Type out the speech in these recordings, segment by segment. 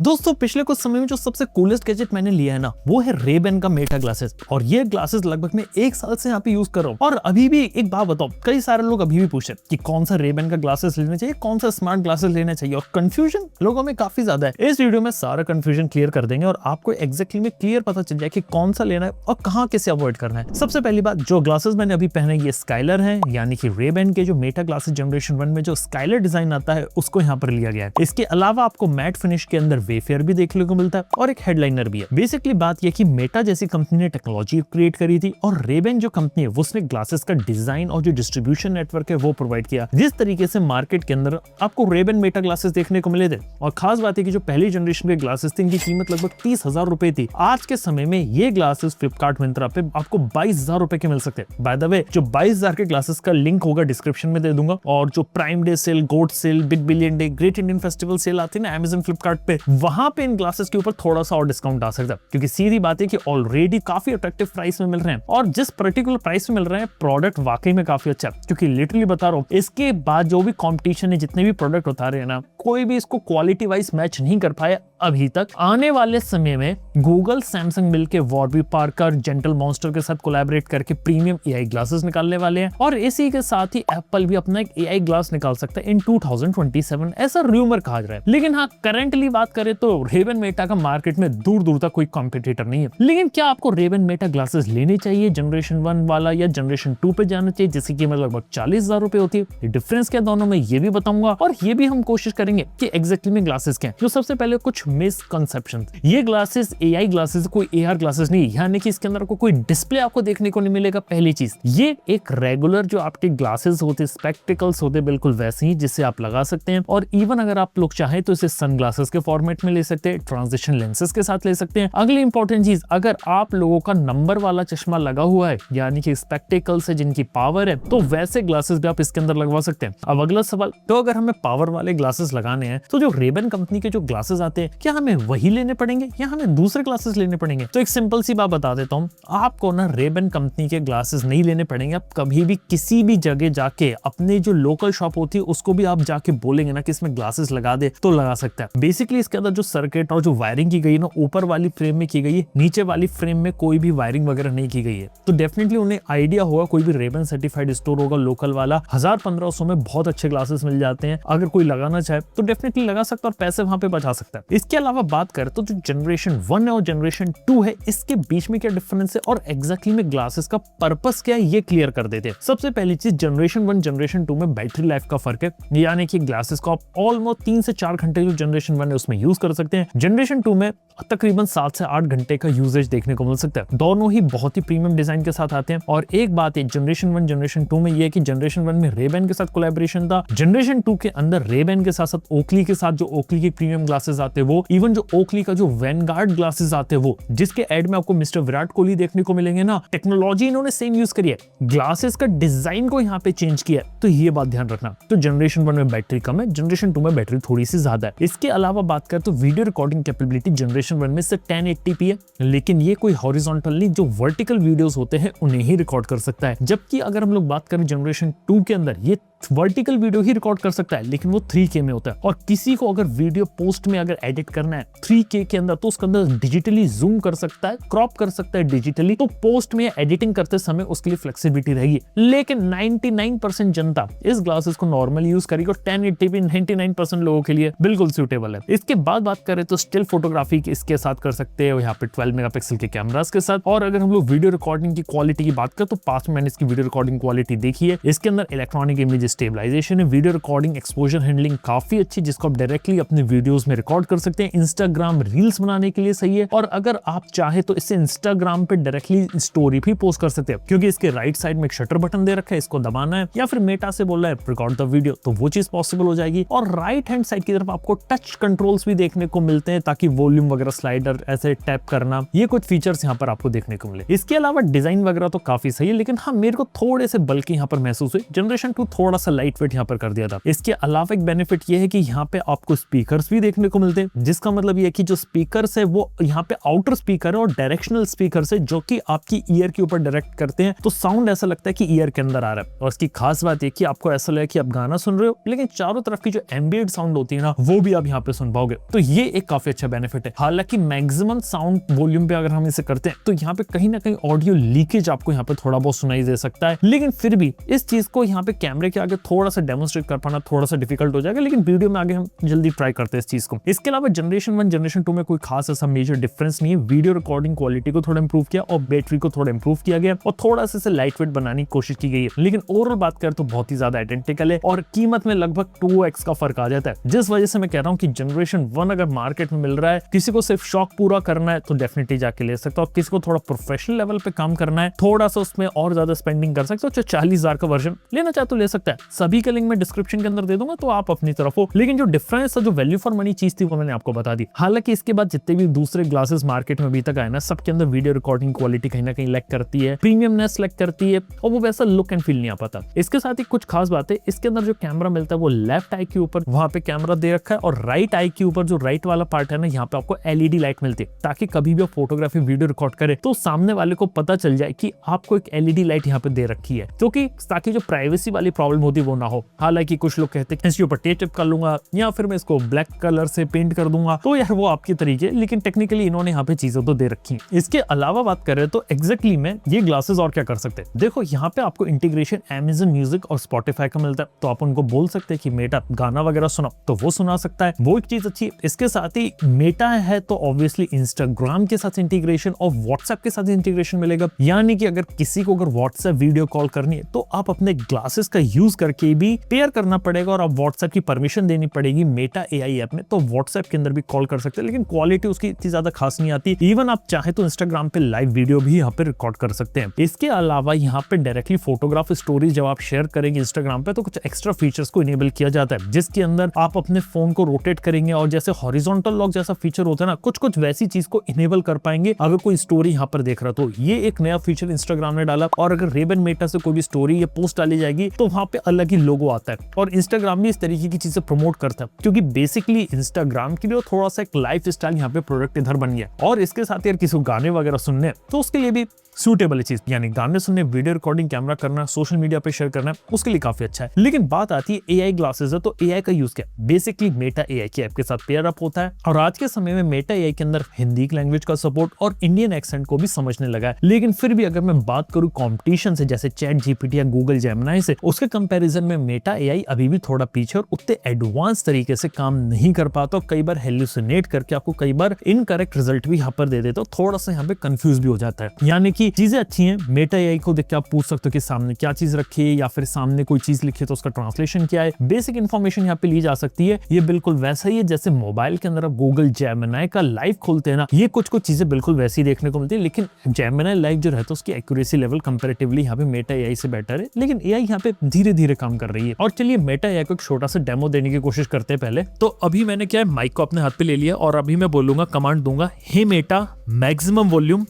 दोस्तों पिछले कुछ समय में जो सबसे कूलेस्ट गैजेट मैंने लिया है ना, वो है रेबेन का मेटा ग्लासेस। और ये ग्लासेस लगभग मैं 1 साल से यहाँ पे यूज कर रहा हूँ। और अभी भी एक बात बताओ, कई सारे लोग अभी भी पूछे कि कौन सा रेबेन का ग्लासेस लेना चाहिए, कौन सा स्मार्ट ग्लासेस लेना चाहिए, और कंफ्यूजन लोगों में काफी ज्यादा है। इस वीडियो में सारा कंफ्यूजन क्लियर कर देंगे और आपको एग्जैक्टली में क्लियर पता चल जाए कि कौन सा लेना है और कहाँ कैसे अवॉइड करना है। सबसे पहली बात, जो ग्लासेस मैंने अभी पहने ये स्काइलर है, यानी कि रेबेन के जो मेटा ग्लासेस जनरेशन 1 में जो स्काइलर डिजाइन आता है उसको यहाँ पर लिया गया है। इसके अलावा आपको मैट फिनिश के अंदर वेफेयर भी देखने को मिलता है और एक हेडलाइनर भी है। बेसिकली बात यह कि मेटा जैसी कंपनी ने टेक्नोलॉजी क्रिएट करी थी और रेबेन जो कंपनी है उसने ग्लासेस का डिजाइन और जो डिस्ट्रीब्यूशन नेटवर्क है वो प्रोवाइड किया। जिस तरीके से मार्केट के अंदर आपको रेबेन मेटा ग्लासेस देखने को मिले थे, और खास बात है कि जो पहली जनरेशन के ग्लासेस थे इनकी कीमत लगभग 30,000 रुपए थी। आज के समय में ये ग्लासेस फ्लिपकार्ट मिंत्रा पे आपको 22,000 रुपए के मिल सकते हैं। बाय द वे, जो 22,000 के ग्लासेस का लिंक होगा डिस्क्रिप्शन में दे दूंगा, और जो प्राइम डे सेल, गोड sale, big billion day, great Indian festival sale आती है ना अमेज़न फ्लिपकार्ट पे, वहां पे इन ग्लासेस के ऊपर थोड़ा सा और डिस्काउंट आ सकता है। क्योंकि सीधी बात है कि ऑलरेडी काफी अट्रैक्टिव प्राइस में मिल रहे हैं, और जिस पर्टिकुलर प्राइस में मिल रहे हैं प्रोडक्ट वाकई में काफी अच्छा है। क्योंकि लिटरली बता रहा हूँ, इसके बाद जो भी कंपटीशन है, जितने भी प्रोडक्ट उठा रहे हैं ना, कोई भी इसको क्वालिटी वाइज मैच नहीं कर पाया अभी तक। आने वाले समय में गूगल, सैमसंग मिलके वॉरबी पार्कर, जेंटल मॉन्स्टर के साथ कोलैबोरेट करके प्रीमियम एआई ग्लासेस निकालने वाले हैं, और इसी के साथ ही एप्पल भी अपना एक एआई ग्लास निकाल सकता है इन 2027, ऐसा रूमर कहा जा रहा है। लेकिन हाँ, करंटली बात करें तो रेबेन मेटा का मार्केट में दूर दूर तक कोई कॉम्पिटिटर नहीं है। लेकिन क्या आपको रेबेन मेटा ग्लासेस लेने चाहिए जनरेशन 1 वाला या जनरेशन 2 पे जाना चाहिए, जिसकी कीमत लगभग 40,000 रुपए होती है? डिफरेंस क्या दोनों में ये भी बताऊंगा, और ये भी हम कोशिश करेंगे कि एग्जैक्टली में ग्लासेस क्या है। जो सबसे पहले कुछ मिसकंसेप्शन, ये ग्लासेस एआई ग्लासेस, कोई एआर ग्लासेस नहीं, यानी कि इसके अंदर कोई डिस्प्ले आपको देखने को नहीं मिलेगा। पहली चीज, ये एक रेगुलर जो आपके ग्लासेस होते, स्पेक्टिकल्स होते, बिल्कुल वैसे ही जिससे आप लगा सकते हैं। और इवन अगर आप लोग चाहें तो इसे सन ग्लासेस के फॉर्मेट में ले सकते हैं, ट्रांजिशन लेंसेज के साथ ले सकते हैं। अगली इंपॉर्टेंट चीज, अगर आप लोगों का नंबर वाला चश्मा लगा हुआ है, यानी कि स्पेक्टिकल्स है जिनकी पावर है, तो वैसे ग्लासेस भी आप इसके अंदर लगवा सकते हैं। अब अगला सवाल, तो अगर हमें पावर वाले ग्लासेस लगाने हैं तो जो रेबेन कंपनी के जो ग्लासेस आते हैं, क्या हमें वही लेने पड़ेंगे या हमें दूसरे ग्लासेस लेने पड़ेंगे? तो एक सिंपल सी बात बता देता हूँ, आपको ना रेबेन कंपनी के ग्लासेस नहीं लेने पड़ेंगे। आप कभी भी किसी भी जगह जाके अपने जो लोकल शॉप होती है उसको भी आप जाके बोलेंगे ना कि इसमें ग्लासेस लगा दे, तो लगा सकता है। बेसिकली इसके अंदर जो सर्किट और जो वायरिंग की गई ना, ऊपर वाली फ्रेम में की गई है, नीचे वाली फ्रेम में कोई भी वायरिंग वगैरह नहीं की गई है। तो डेफिनेटली उन्हें आइडिया होगा, कोई भी रेबेन सर्टिफाइड स्टोर होगा लोकल वाला, 1000-1500 में बहुत अच्छे ग्लासेस मिल जाते हैं। अगर कोई लगाना चाहे तो डेफिनेटली लगा सकता है और पैसे वहां पे बचा सकता है। इसके अलावा बात करें तो जो जनरेशन 1 है और जनरेशन 2 है, इसके बीच में क्या डिफरेंस है और एग्जैक्टली में ग्लासेस का पर्पस क्या है, ये क्लियर कर देते हैं। सबसे पहली चीज, जनरेशन 1 जनरेशन 2 में बैटरी लाइफ का फर्क है, यानी कि ग्लासेस को आप ऑलमोस्ट 3 से 4 घंटे जो जनरेशन 1 है उसमें यूज कर सकते हैं। जनरेशन 2 में तकरीबन 7 से 8 घंटे का यूजेज देखने को मिल सकता है। दोनों ही बहुत ही प्रीमियम डिजाइन के साथ आते हैं। और एक बात है जनरेशन 1 जनरेशन 2 में ये है कि जनरेशन 1 में रेबेन के साथ कोलैबोरेशन था, जनरेशन 2 के अंदर रेबेन के साथ साथ ओकली के साथ जो ओकली के प्रीमियम ग्लासेस आते हैं वो, इवन जो ओकली का जो वैनगार्ड ग्लासेस आते हैं वो, जिसके एड में आपको मिस्टर विराट कोहली देखने को मिलेंगे ना, टेक्नोलॉजी इन्होंने सेम यूज करी है, ग्लासेस का डिजाइन को यहाँ पे चेंज किया है। तो ये बात ध्यान रखना। तो जनरेशन 1 में बैटरी कम है, जनरेशन 2 में बैटरी थोड़ी सी ज्यादा है। इसके अलावा बात करें तो वीडियो रिकॉर्डिंग कैपेबिलिटी जनरेशन 1 में से 1080p है, लेकिन ये कोई हॉरिजॉन्टल नहीं, जो वर्टिकल वीडियोस होते हैं उन्हें ही रिकॉर्ड कर सकता है। जबकि अगर हम लोग बात करें जनरेशन 2 के अंदर, ये वर्टिकल वीडियो ही रिकॉर्ड कर सकता है, लेकिन वो 3K में होता है। और किसी को अगर वीडियो पोस्ट में अगर एडिट करना है 3K के अंदर, तो उसके अंदर डिजिटली जूम कर सकता है, क्रॉप कर सकता है डिजिटली, तो पोस्ट में एडिटिंग करते समय उसके लिए फ्लेक्सिबिलिटी रहेगी। लेकिन 99% जनता इस ग्लासेस को नॉर्मल यूज करेगी, और 1080p 99% लोगों के लिए बिल्कुल सूटेबल है। इसके बाद बात करें तो स्टिल फोटोग्राफी इसके साथ कर सकते हैं, यहाँ पे 12 मेगापिक्सल के कैमरास के साथ। और अगर हम लोग वीडियो रिकॉर्डिंग की क्वालिटी की बात करें तो 5 मिनट इसकी वीडियो रिकॉर्डिंग क्वालिटी देखी है। इसके अंदर इलेक्ट्रॉनिक इमेज स्टेबलाइजेशन है, वीडियो रिकॉर्डिंग एक्सपोजर हैंडलिंग काफी अच्छी, जिसको आप डायरेक्टली अपने वीडियोस में रिकॉर्ड कर सकते हैं। इंस्टाग्राम रील्स बनाने के लिए सही है, और अगर आप चाहे तो इसे इंस्टाग्राम पे डायरेक्टली स्टोरी भी पोस्ट कर सकते हैं, क्योंकि इसके राइट साइड में एक शटर बटन दे रखा है, इसको दबाना है या फिर मेटा से बोल रहा है रिकॉर्ड द वीडियो, तो वो चीज पॉसिबल हो जाएगी। और राइट हैंड साइड की तरफ आपको टच कंट्रोल्स भी देखने को मिलते हैं, ताकि वॉल्यूम वगैरह स्लाइडर ऐसे टैप करना, ये कुछ फीचर्स यहाँ पर आपको देखने को मिले। इसके अलावा डिजाइन वगैरह तो काफी सही है, लेकिन हाँ, मेरे को थोड़े से बल्कि यहाँ पर महसूस हुए। जनरेशन 2 थोड़ा सा लाइट वेट यहाँ पर कर दिया था। इसके अलावा एक बेनिफिट ये है कि यहाँ पे आपको स्पीकर्स भी देखने को मिलते हैं, जिसका मतलब ये है कि जो स्पीकर्स है वो यहाँ पे आउटर स्पीकर है और डायरेक्शनल स्पीकर्स है, जो कि आपकी ईयर के ऊपर डायरेक्ट करते हैं, तो साउंड ऐसा लगता है कि ईयर के अंदर आ रहा है। और इसकी खास बात ये कि आपको ऐसा लगे कि आप गाना सुन रहे हो, लेकिन चारों तरफ की जो एम्बिएंट साउंड होती है ना, वो भी आप यहाँ पे सुन पाओगे। तो ये एक काफी अच्छा बेनिफिट है। हालांकि मैक्सिमम साउंड वॉल्यूम पे अगर हम इसे करते हैं तो यहाँ पे कहीं ना कहीं ऑडियो लीकेज आपको यहाँ पे थोड़ा बहुत सुनाई दे सकता है, लेकिन फिर भी इस चीज को यहाँ पे कैमरे के आगे थोड़ा सा डेमोन्स्ट्रेट कर पाना थोड़ा सा डिफिकल्ट हो जाएगा, लेकिन वीडियो में आगे हम जल्दी ट्राई करते हैं इस चीज को। इसके अलावा जनरेशन 1 जनरेशन 2 में कोई खास ऐसा मेजर डिफरेंस नहीं है। वीडियो रिकॉर्डिंग क्वालिटी को थोड़ा इंप्रूव किया और बैटरी को थोड़ा इंप्रूव किया गया और थोड़ा सा इसे लाइट वेट बनाने की कोशिश की गई है, लेकिन ओवरऑल बात करें तो बहुत ही ज्यादा आइडेंटिकल है और कीमत में लगभग 2x का फर्क आ जाता है। जिस वजह से मैं कह रहा हूँ कि जनरेशन 1 अगर मार्केट में मिल रहा है, किसी को सिर्फ शौक पूरा करना है तो डेफिनेटली जाके ले सकता है, और किसी को थोड़ा प्रोफेशनल लेवल पे काम करना है, थोड़ा सा उसमें और ज्यादा स्पेंडिंग कर सकते हो, तो 40,000 का वर्जन लेना चाहे तो ले सकता है। सभी का लिंक मैं डिस्क्रिप्शन के अंदर दे दूंगा, तो आप अपनी तरफ हो। लेकिन जो डिफरेंस है, जो वैल्यू फॉर मनी चीज थी, वो मैंने आपको बता दी। हालांकि इसके बाद जितने भी दूसरे ग्लासेस मार्केट में अभी तक आए ना, सबके अंदर वीडियो रिकॉर्डिंग क्वालिटी कहीं ना कहीं लैक करती है, प्रीमियमनेस लैक करती है, और वो वैसा लुक एंड फील नहीं आ पाता। इसके साथ ही कुछ खास बात है, इसके अंदर जो कैमरा मिलता है वो लेफ्ट आई के ऊपर वहां पे कैमरा दे रखा है, और राइट आई के ऊपर जो राइट वाला पार्ट है ना, यहाँ पे आपको एलईडी लाइट मिलती है, ताकि कभी भी आप फोटोग्राफी वीडियो रिकॉर्ड करे तो सामने वाले को पता चल जाए कि आपको एक एलईडी लाइट यहाँ पे दे रखी है, क्योंकि ताकि जो प्राइवेसी वाली प्रॉब्लम होती है वो ना हो। हालांकि कुछ लोग कहते हैं इसके ऊपर टेप कर लूंगा या फिर मैं इसको ब्लैक कलर से पेंट कर दूंगा, तो यार वो आपके तरीके, लेकिन टेक्निकली इन्होंने यहाँ पे चीजें तो दे रखी है। इसके अलावा बात करें तो एग्जैक्टली में ये ग्लासेस और क्या कर सकते हैं। देखो यहाँ पे आपको इंटीग्रेशन Amazon म्यूजिक और Spotify का मिलता है, तो आप उनको बोल सकते हैं कि मेटा गाना वगैरह सुना, तो वो सुना सकता है, वो एक चीज अच्छी है। इसके साथ ही मेटा है तो ऑब्वियसली इंस्टाग्राम के साथ इंटीग्रेशन और व्हाट्सएप के साथ इंटीग्रेशन मिलेगा, यानी कि अगर किसी को अगर व्हाट्सएप वीडियो कॉल करनी है तो आप अपने ग्लासेस का यूज करके भी पेयर करना पड़ेगा, और आप व्हाट्सएप की परमिशन देनी पड़ेगी मेटा एआई ऐप में, तो व्हाट्सएप के अंदर भी कॉल कर सकते हैं, लेकिन क्वालिटी उसकी इतनी ज्यादा खास नहीं आती। इवन आप चाहे तो इंस्टाग्राम पे लाइव वीडियो भी यहाँ पे रिकॉर्ड कर सकते हैं। इसके अलावा यहाँ पे डायरेक्टली फोटोग्राफ स्टोरीज जब आप शेयर करेंगे इंस्टाग्राम पे, तो कुछ एक्स्ट्रा फीचर्स को इनेबल किया जाता है, जिसके अंदर आप अपने फोन को रोटेट करेंगे और जैसे हॉरिजॉन्टल लॉक जैसा फीचर होता है ना, कुछ कुछ वैसी चीज को इनेबल कर पाएंगे अगर कोई स्टोरी यहाँ पर देख रहा। तो ये एक नया फीचर इंस्टाग्राम ने डाला, और अगर रेबन मेटा से कोई भी स्टोरी या पोस्ट डाली जाएगी तो वहां पे अलग ही लोगो आता है, और इंस्टाग्राम भी इस तरीके की चीजें प्रमोट करता है, क्योंकि बेसिकली इंस्टाग्राम के लिए थोड़ा सा एक लाइफ स्टाइल यहाँ पे प्रोडक्ट इधर बन गया। और इसके साथ यार किसी को गाने वगैरह सुनने तो उसके लिए भी सूटेबल चीज, यानी गाने सुनने, वीडियो रिकॉर्डिंग, कैमरा करना, सोशल मीडिया पे शेयर करना, उसके लिए काफी अच्छा है। लेकिन बात आती है एआई ग्लासेस है, तो एआई का यूज क्या है? बेसिकली मेटा एआई की ऐप के साथ पेयर अप होता है, और आज के समय में मेटा एआई के अंदर हिंदी लैंग्वेज का सपोर्ट और इंडियन एक्सेंट को भी समझने लगा है। लेकिन फिर भी अगर मैं बात करूं कंपटीशन से, जैसे चैट जीपीटी या गूगल जेमिनी से, उसके कंपैरिजन में मेटा एआई अभी भी थोड़ा पीछे और उतने एडवांस तरीके से काम नहीं कर पाता, और कई बार हेलुसिनेट करके आपको कई बार इनकरेक्ट रिजल्ट भी यहाँ पर दे देता, तो थोड़ा सा यहाँ पे कंफ्यूज भी हो जाता है। यानी कि चीजें अच्छी हैं, मेटा एआई को देख के आप पूछ सकते हो कि सामने क्या चीज रखी है, या फिर सामने कोई चीज लिखी है तो उसका ट्रांसलेशन क्या है, बेसिक इन्फॉर्मेशन यहाँ पे ली जा सकती है। ये बिल्कुल वैसा ही है जैसे मोबाइल के अंदर आप गूगल जेमिनी का लाइव खोलते हैं ना, ये कुछ कुछ चीजें बिल्कुल वैसी देखने को मिलती है, लेकिन जेमिनी लाइव जो रहता है उसकी एक्यूरेसी लेवल कंपैरेटिवली यहाँ पे मेटा एआई से बेटर है, लेकिन एआई यहाँ पे धीरे धीरे काम कर रही है। और चलिए मेटा एआई को एक छोटा सा डेमो देने की कोशिश करते हैं पहले। तो अभी मैंने क्या है, माइक को अपने हाथ पे ले लिया, और अभी मैं बोलूंगा, कमांड दूंगा, हे मेटा मैक्सिमम वॉल्यूम।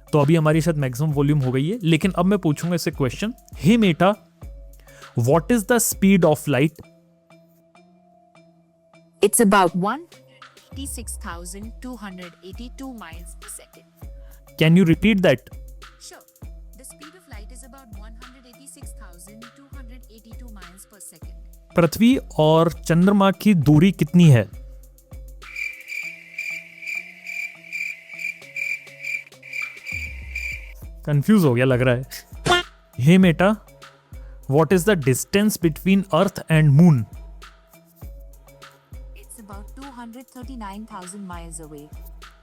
तो अभी हमारी शायद मैक्सिमम वॉल्यूम हो गई है, लेकिन अब मैं पूछूंगा इससे question, hey Meta what is the speed of light? It's about 186,282 miles per second. Can you repeat that? Sure. The speed of light is about 186,282 miles per second. पृथ्वी और चंद्रमा की दूरी कितनी है? कंफ्यूज हो गया लग रहा है। Hey Meta what is the distance between earth and moon? It's about 239,000 miles away.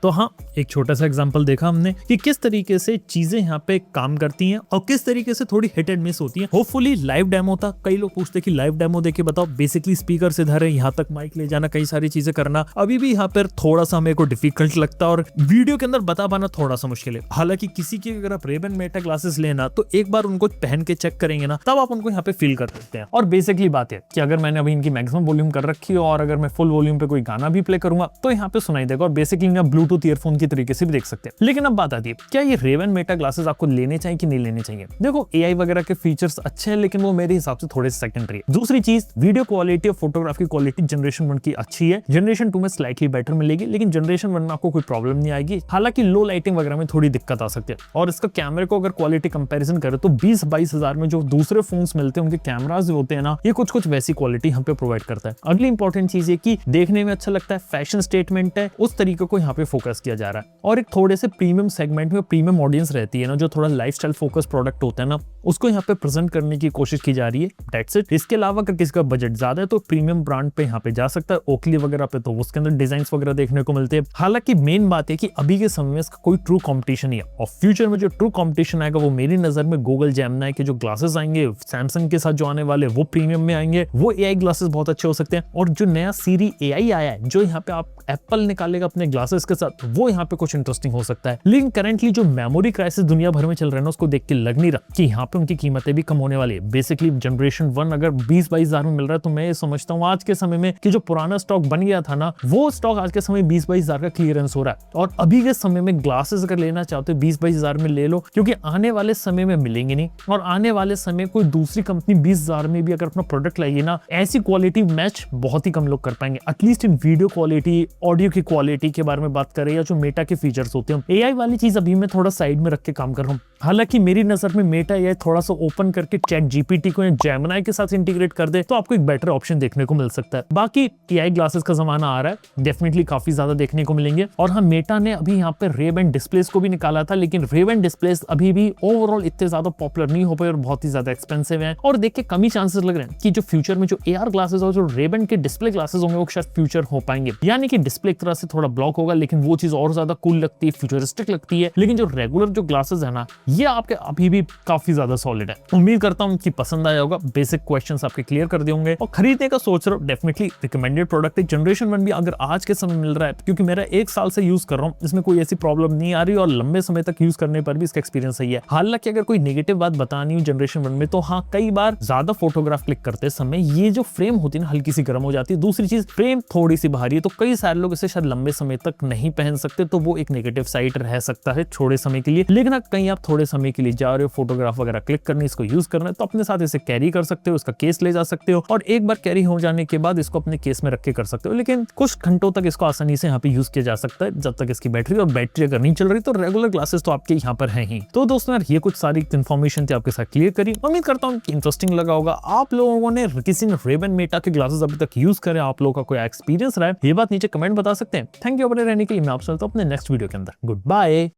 तो हाँ, एक छोटा सा एग्जांपल देखा हमने कि किस तरीके से चीजें यहाँ पे काम करती हैं और किस तरीके से थोड़ी हिट एंड मिस होती हैं। होपफुली लाइव डेमो था। कई लोग पूछते कि लाइव डेमो देके बताओ, बेसिकली स्पीकर से इधर है, यहाँ तक माइक ले जाना, कई सारी चीजें करना अभी भी यहाँ पर थोड़ा सा मेरे को डिफिकल्ट लगता है और वीडियो के अंदर बता पाना थोड़ा सा मुश्किल है। हालांकि किसी की अगर आप रेबन मेटा ग्लासेस लेना तो एक बार उनको पहन के चेक करेंगे ना, तब आप उनको यहाँ पे फील कर सकते हैं। और बेसिकली बात है कि अगर मैंने अभी इनकी मैक्सिमम वॉल्यूम कर रखी है और अगर मैं फुल वॉल्यूम पे कोई गाना भी प्ले करूंगा तो यहाँ पे सुनाई देगा और बेसिकली ब्लूटूथ ईयरफोन की तरीके से भी देख सकते हैं। लेकिन अब बात आती है, क्या ये रेवन मेटा ग्लासेस आपको लेने चाहिए कि नहीं लेने चाहिए? देखो, एआई वगैरह के फीचर्स अच्छे हैं, लेकिन वो मेरे हिसाब से थोड़े सेकेंडरी है। दूसरी चीज, वीडियो क्वालिटी और फोटोग्राफ की क्वालिटी जनरेशन 1 की अच्छी है, जनरेशन 2 में स्लाइटली बेटर मिलेगी, लेकिन जनरेशन 1 में आपको कोई प्रॉब्लम नहीं आएगी। हालांकि लो लाइटिंग वगैरह में थोड़ी दिक्कत आ सकती है। और इसका कैमरे को अगर क्वालिटी कंपैरिजन करें तो 20-22 हजार में जो दूसरे फोन्स मिलते हैं उनके कैमरास होते हैं ना, ये कुछ वैसी क्वालिटी यहाँ पे प्रोवाइड करता है। अगली इंपॉर्टेंट चीज ये कि देखने में अच्छा लगता है, फैशन स्टेटमेंट है, उस तरीके को यहाँ पे फोकस किया जा रहा है। और एक थोड़े से प्रीमियम सेगमेंट में प्रीमियम ऑडियंस रहती है ना, जो थोड़ा लाइफस्टाइल फोकस प्रोडक्ट होता है ना, उसको यहाँ पे प्रेजेंट करने की कोशिश की जा रही है। That's it. इसके अलावा अगर किसी का बजट ज्यादा है तो प्रीमियम ब्रांड पे यहाँ पे जा सकता है। ओकली वगैरह पे तो उसके अंदर डिजाइन्स वगैरह देखने को मिलते हैं। हालांकि मेन बात है कि अभी के समय में इसका कोई ट्रू कंपटीशन नहीं है, और फ्यूचर में जो ट्रू कंपटीशन आएगा वो मेरी नजर में गूगल जेमिनी के जो ग्लासेस आएंगे, सैमसंग के साथ जो आने वाले वो प्रीमियम में आएंगे, वो एआई ग्लासेस बहुत अच्छे हो सकते हैं। और जो नया सीरी एआई आया है, जो यहाँ पे आप एप्पल निकालेगा अपने ग्लासेस के साथ, वो यहाँ पे कुछ इंटरेस्टिंग हो सकता है। लेकिन करंटली जो मेमोरी क्राइसिस दुनिया भर में चल रहा है ना, उसको देख के लग नहीं रहा कि यहाँ पे उनकी कीमतें भी कम होने वाली है। बेसिकली जनरेशन 1 अगर 20-22 हजार में मिल रहा है, तो मैं ये समझता हूँ आज के समय में कि जो पुराना स्टॉक बन गया था ना, वो स्टॉक आज के समय 20-22 हजार का क्लियरेंस हो रहा है। और अभी के समय में ग्लासेस अगर लेना चाहते हो 20-22 हजार में ले लो, क्योंकि आने वाले समय में मिलेंगे नहीं। और आने वाले समय कोई दूसरी कंपनी 20 हजार में भी अगर अपना प्रोडक्ट लाएगी ना, ऐसी क्वालिटी मैच बहुत ही कम लोग कर पाएंगे। At least in video quality, audio की क्वालिटी के बारे में बात करें, या जो मेटा के फीचर्स होते हैं। एआई वाली चीज अभी मैं थोड़ा साइड में रख के काम कर रहा हूँ। हालांकि मेरी नजर में मेटा एआई थोड़ा सा ओपन करके चैट जीपीटी को या जेमिनी के साथ इंटीग्रेट कर दे तो आपको एक बेटर ऑप्शन देखने को मिल सकता है। बाकी एआई ग्लासेस का जमाना आ रहा है, डेफिनेटली काफी ज्यादा देखने को मिलेंगे। और हाँ, मेटा ने अभी यहाँ पे रे-बैन डिस्प्लेस को भी निकाला था, लेकिन रे-बैन डिस्प्लेस अभी भी ओवरऑल इतने ज्यादा पॉपुलर नहीं हो पाए और बहुत ही ज्यादा एक्सपेंसिव है। और देख के कम ही चांसेस लग रहे हैं कि जो फ्यूचर में जो एआर ग्लासेस और जो रे-बैन के डिस्प्ले ग्लासेस होंगे वो शायद फ्यूचर हो पाएंगे। यानी कि डिस्प्ले एक तरह से थोड़ा ब्लॉक होगा, लेकिन वो चीज और ज्यादा कूल लगती है, फ्यूचरिस्टिक लगती है। लेकिन जो रेगुलर जो ग्लासेस है ना, ये आपके अभी भी काफी ज्यादा सॉलिड है। उम्मीद करता हूँ कि पसंद आया होगा। बेसिक क्वेश्चंस आपके क्लियर कर दिए होंगे। और खरीदने का सोच रहे हो, डेफिनेटली रिकमेंडेड प्रोडक्ट है। जनरेशन 1 भी अगर आज के समय मिल रहा है, क्योंकि मेरा 1 साल से यूज कर रहा हूँ, इसमें कोई ऐसी प्रॉब्लम नहीं आ रही और लंबे समय तक यूज करने पर भी इसका एक्सपीरियंस सही है। हालांकि अगर कोई नेगेटिव बात बतानी हो जनरेशन 1 में, तो हाँ, कई बार ज्यादा फोटोग्राफ क्लिक करते समय ये जो फ्रेम होती है ना, हल्की सी गर्म हो जाती है। दूसरी चीज, फ्रेम थोड़ी सी भारी है, तो कई सारे लोग इसे शायद लंबे समय तक नहीं पहन सकते, तो वो एक नेगेटिव साइड रह सकता है थोड़े समय के लिए। लेकिन कहीं आप थोड़े समय के लिए जा रहे हो, फोटोग्राफ वगैरह क्लिक करने, इसको यूज करना है, तो अपने साथ इसे कैरी कर सकते हो, इसका केस ले जा सकते हो, और एक बार कैरी हो जाने के बाद इसको अपने केस में रख के कर सकते हो। लेकिन कुछ घंटों तक इसको आसानी से यहाँ पे यूज किया जा सकता है, जब तक इसकी बैटरी अगर नहीं चल रही, तो रेगुलर ग्लासेस तो आपके यहाँ पर है ही। तो दोस्तों यार, ये कुछ सारी इन्फॉर्मेशन थी आपके साथ क्लियर करी। उम्मीद करता हूँ कि इंटरेस्टिंग लगा होगा। आप लोगों ने किसी ने रे-बैन मेटा के ग्लासेस अभी तक यूज करे, आप लोगों का कोई एक्सपीरियंस रहा है, ये बात नीचे कमेंट बता सकते हैं। थैंक यू बने रहने के लिए। मैं आपसे मिलता हूं अपने नेक्स्ट वीडियो के अंदर। Good bye.